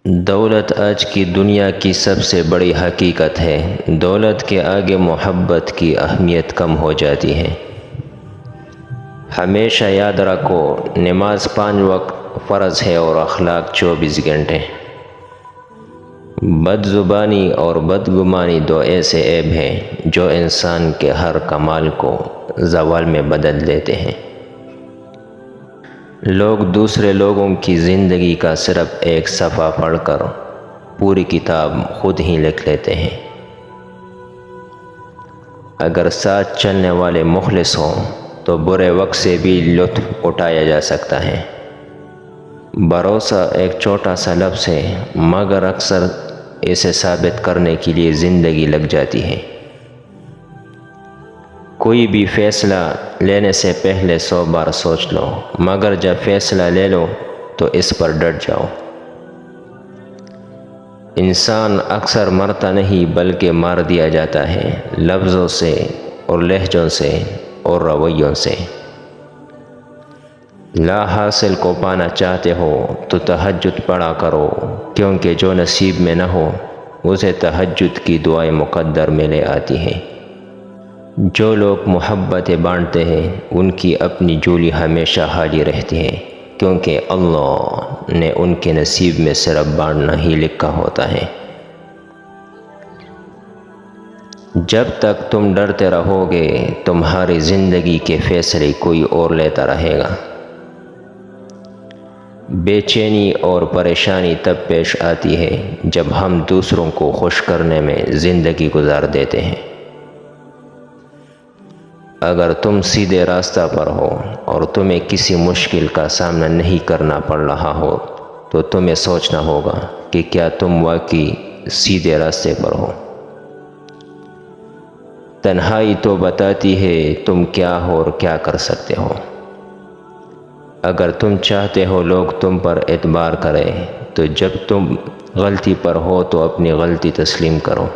دولت آج کی دنیا کی سب سے بڑی حقیقت ہے۔ دولت کے آگے محبت کی اہمیت کم ہو جاتی ہے۔ ہمیشہ یاد رکھو، نماز 5 وقت فرض ہے اور اخلاق 24 گھنٹے۔ بد زبانی اور بدگمانی 2 ایسے عیب ہیں جو انسان کے ہر کمال کو زوال میں بدل دیتے ہیں۔ لوگ دوسرے لوگوں کی زندگی کا صرف ایک صفحہ پڑھ کر پوری کتاب خود ہی لکھ لیتے ہیں۔ اگر ساتھ چلنے والے مخلص ہوں تو برے وقت سے بھی لطف اٹھایا جا سکتا ہے۔ بھروسہ ایک چھوٹا سا لفظ ہے، مگر اکثر اسے ثابت کرنے کے لیے زندگی لگ جاتی ہے۔ کوئی بھی فیصلہ لینے سے پہلے 100 بار سوچ لو، مگر جب فیصلہ لے لو تو اس پر ڈٹ جاؤ۔ انسان اکثر مرتا نہیں بلکہ مار دیا جاتا ہے، لفظوں سے اور لہجوں سے اور رویوں سے۔ لا حاصل کو پانا چاہتے ہو تو تہجد پڑھا کرو، کیونکہ جو نصیب میں نہ ہو اسے تہجد کی دعائیں مقدر میں لے آتی ہیں۔ جو لوگ محبتیں بانٹتے ہیں ان کی اپنی جھولی ہمیشہ خالی رہتی ہے، کیونکہ اللہ نے ان کے نصیب میں صرف بانٹنا ہی لکھا ہوتا ہے۔ جب تک تم ڈرتے رہو گے تمہاری زندگی کے فیصلے کوئی اور لیتا رہے گا۔ بے چینی اور پریشانی تب پیش آتی ہے جب ہم دوسروں کو خوش کرنے میں زندگی گزار دیتے ہیں۔ اگر تم سیدھے راستہ پر ہو اور تمہیں کسی مشکل کا سامنا نہیں کرنا پڑ رہا ہو تو تمہیں سوچنا ہوگا کہ کیا تم واقعی سیدھے راستے پر ہو۔ تنہائی تو بتاتی ہے تم کیا ہو اور کیا کر سکتے ہو۔ اگر تم چاہتے ہو لوگ تم پر اعتبار کریں تو جب تم غلطی پر ہو تو اپنی غلطی تسلیم کرو۔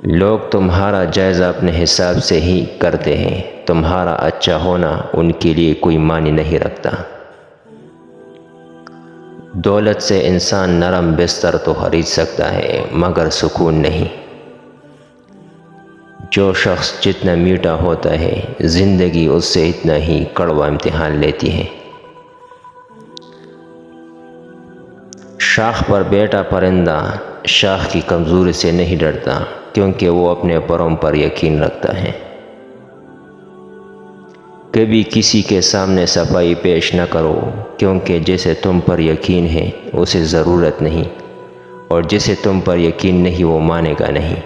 لوگ تمہارا جائزہ اپنے حساب سے ہی کرتے ہیں، تمہارا اچھا ہونا ان کے لیے کوئی معنی نہیں رکھتا۔ دولت سے انسان نرم بستر تو خرید سکتا ہے مگر سکون نہیں۔ جو شخص جتنا میٹھا ہوتا ہے زندگی اس سے اتنا ہی کڑوا امتحان لیتی ہے۔ شاخ پر بیٹھا پرندہ شاخ کی کمزوری سے نہیں ڈرتا، کیونکہ وہ اپنے پروں پر یقین رکھتا ہے۔ کبھی کسی کے سامنے صفائی پیش نہ کرو، کیونکہ جسے تم پر یقین ہے اسے ضرورت نہیں، اور جسے تم پر یقین نہیں وہ مانے گا نہیں۔